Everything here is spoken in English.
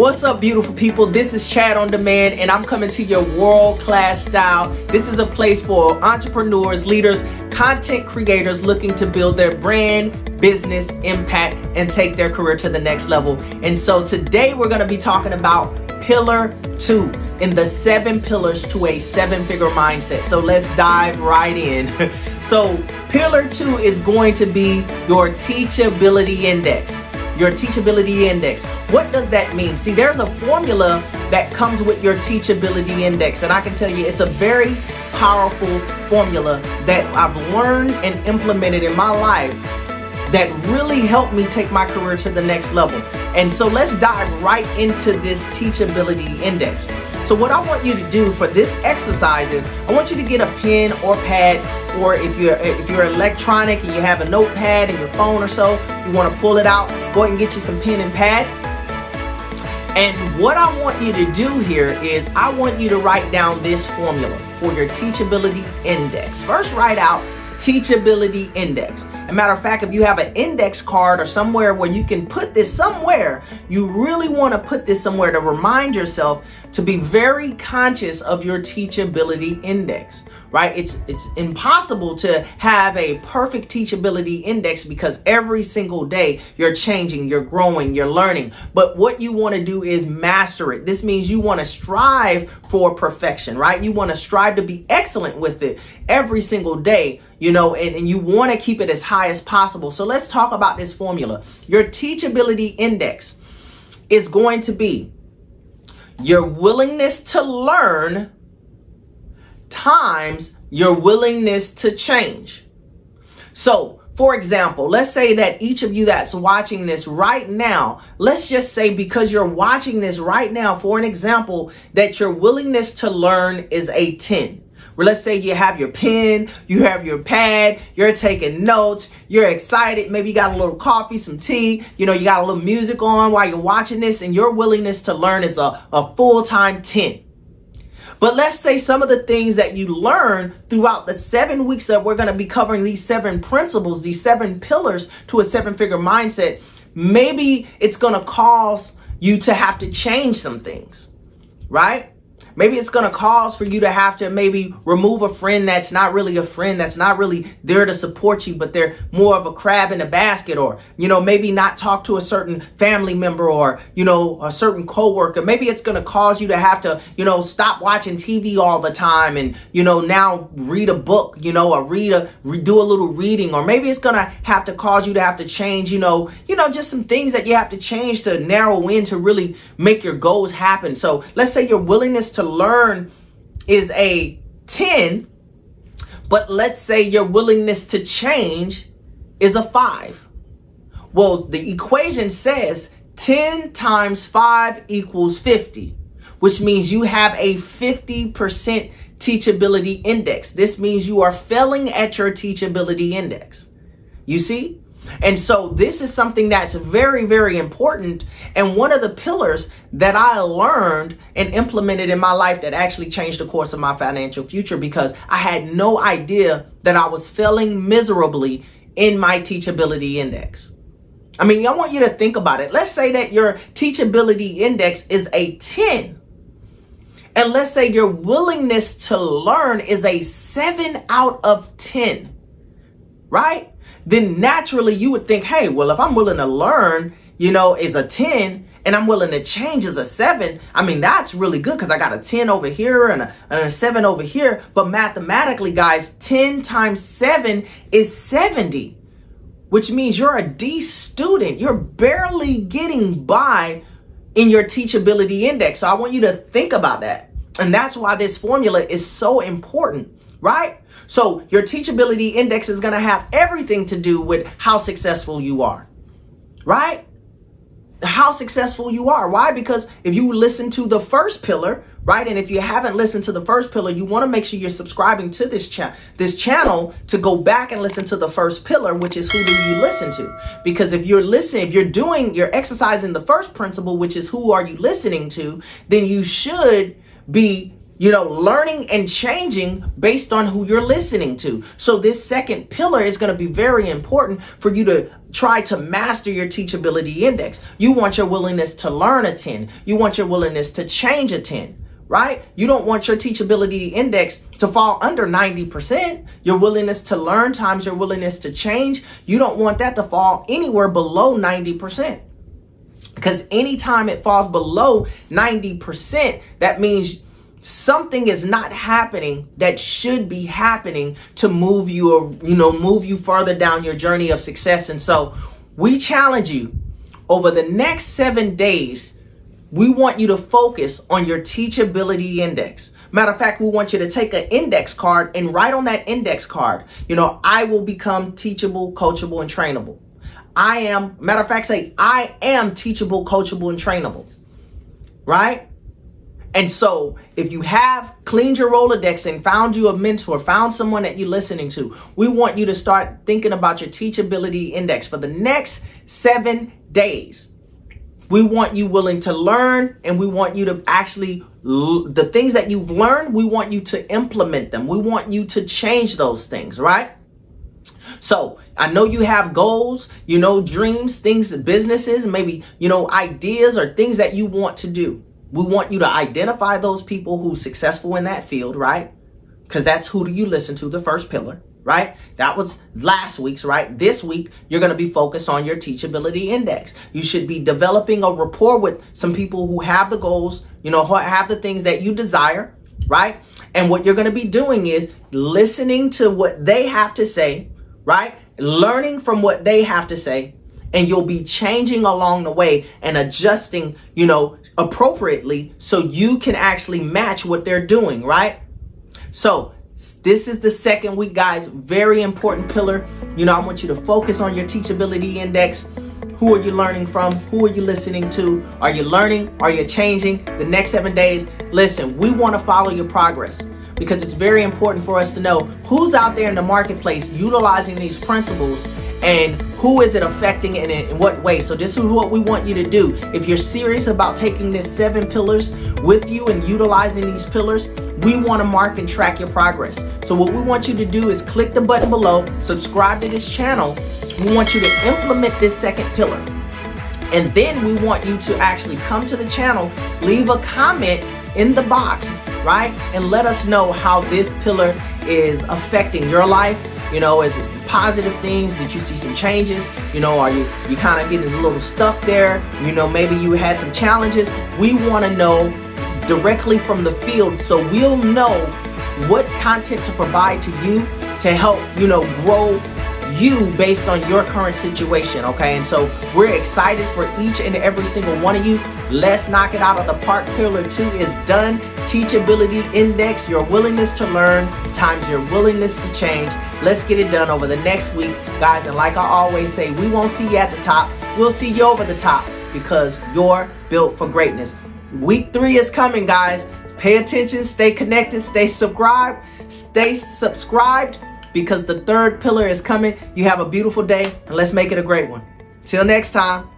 What's up, beautiful people? This is Chad on Demand, and I'm coming to your world-class style. This is a place for entrepreneurs, leaders, content creators looking to build their brand, business, impact, and take their career to the next level. And so today we're going to be talking about Pillar 2 in the 7 pillars to a 7-figure mindset. So let's dive right in. So Pillar 2 is going to be your Teachability Index. Your Teachability Index. What does that mean? See, there's a formula that comes with your Teachability Index, and I can tell you it's a very powerful formula that I've learned and implemented in my life that really helped me take my career to the next level. And so let's dive right into this Teachability Index. So what I want you to do for this exercise is I want you to get a pen or pad, or if you're electronic and you have a notepad in your phone or so, you want to pull it out, go ahead and get you some pen and pad. And what I want you to do here is I want you to write down this formula for your Teachability Index. First, write out Teachability Index. As a matter of fact, if you have an index card or somewhere where you can put this somewhere, you really want to put this somewhere to remind yourself to be very conscious of your Teachability Index, right? It's impossible to have a perfect Teachability Index because every single day you're changing, you're growing, you're learning. But what you want to do is master it. This means you want to strive for perfection, right? You want to strive to be excellent with it every single day, you know, and you want to keep it as high as possible. So let's talk about this formula. Your Teachability Index is going to be your willingness to learn times your willingness to change. So, for example, let's say that each of you that's watching this right now, let's just say because you're watching this right now, for an example, that your willingness to learn is a 10. Well, let's say you have your pen, you have your pad, you're taking notes, you're excited, maybe you got a little coffee, some tea, you know, you got a little music on while you're watching this, and your willingness to learn is a full-time 10. But let's say some of the things that you learn throughout the 7 weeks that we're going to be covering these 7 principles, these 7 pillars to a 7-figure mindset, maybe it's going to cause you to have to change some things, right? Maybe it's going to cause for you to have to maybe remove a friend that's not really a friend, that's not really there to support you, but they're more of a crab in a basket, or, you know, maybe not talk to a certain family member or, you know, a certain coworker. Maybe it's going to cause you to have to, you know, stop watching TV all the time and, you know, now read a book, you know, or do a little reading. Or maybe it's going to have to cause you to have to change, you know, just some things that you have to change to narrow in to really make your goals happen. So let's say your willingness to learn is a 10, but let's say your willingness to change is a 5. Well, the equation says 10 times 5 equals 50, which means you have a 50% teachability index. This means you are failing at your teachability index. You see? And so this is something that's very, very important. And one of the pillars that I learned and implemented in my life that actually changed the course of my financial future, because I had no idea that I was failing miserably in my teachability index. I mean, I want you to think about it. Let's say that your teachability index is a 10. And let's say your willingness to learn is a 7 out of 10, right? Then naturally you would think, hey, well, if I'm willing to learn, you know, is a 10 and I'm willing to change as a 7, I mean, that's really good because I got a 10 over here and a 7 over here. But mathematically, guys, 10 times 7 is 70, which means you're a D student. You're barely getting by in your teachability index. So I want you to think about that. And that's why this formula is so important, right? So your teachability index is going to have everything to do with how successful you are, right? How successful you are. Why? Because if you listen to the first pillar, right? And if you haven't listened to the first pillar, you want to make sure you're subscribing to this channel to go back and listen to the first pillar, which is who do you listen to? Because if you're exercising the first principle, which is who are you listening to, then you should be learning and changing based on who you're listening to. So this second pillar is going to be very important for you to try to master your teachability index. You want your willingness to learn a 10. You want your willingness to change a 10, right? You don't want your teachability index to fall under 90%. Your willingness to learn times your willingness to change, you don't want that to fall anywhere below 90%. Because anytime it falls below 90%, that means something is not happening that should be happening to move you, or move you further down your journey of success. And so we challenge you over the next 7 days. We want you to focus on your teachability index. Matter of fact, we want you to take an index card and write on that index card, I will become teachable, coachable, and trainable. Say, I am teachable, coachable, and trainable, right? And so if you have cleaned your Rolodex and found you a mentor, found someone that you're listening to, we want you to start thinking about your teachability index for the next 7 days. We want you willing to learn, and we want you to actually, the things that you've learned, we want you to implement them. We want you to change those things, right? So I know you have goals, dreams, things, businesses, maybe, ideas or things that you want to do. We want you to identify those people who's successful in that field, right? Because that's who do you listen to, the first pillar, right? That was last week's, right? This week, you're going to be focused on your teachability index. You should be developing a rapport with some people who have the goals, have the things that you desire, right? And what you're going to be doing is listening to what they have to say, right? Learning from what they have to say, and you'll be changing along the way and adjusting, appropriately so you can actually match what they're doing, right? So this is the second week, guys. Very important pillar. I want you to focus on your teachability index. Who are you learning from? Who are you listening to? Are you learning? Are you changing? The next 7 days, listen, we want to follow your progress, because it's very important for us to know who's out there in the marketplace utilizing these principles, and who is it affecting and in what way. So this is what we want you to do. If you're serious about taking this 7 pillars with you and utilizing these pillars, we want to mark and track your progress. So what we want you to do is click the button below, subscribe to this channel. We want you to implement this second pillar. And then we want you to actually come to the channel, leave a comment in the box, right? And let us know how this pillar is affecting your life. Is it positive things? Did you see some changes? Are you kind of getting a little stuck there? Maybe you had some challenges. We want to know directly from the field, so we'll know what content to provide to you to help, grow you based on your current situation, okay? And so we're excited for each and every single one of you. Let's knock it out of the park. Pillar 2 is done. Teachability index, your willingness to learn times your willingness to change. Let's get it done over the next week, guys. And like I always say, we won't see you at the top. We'll see you over the top, because you're built for greatness. Week 3 is coming, guys. Pay attention, stay connected, stay subscribed, because the third pillar is coming. You have a beautiful day, and let's make it a great one. Till next time.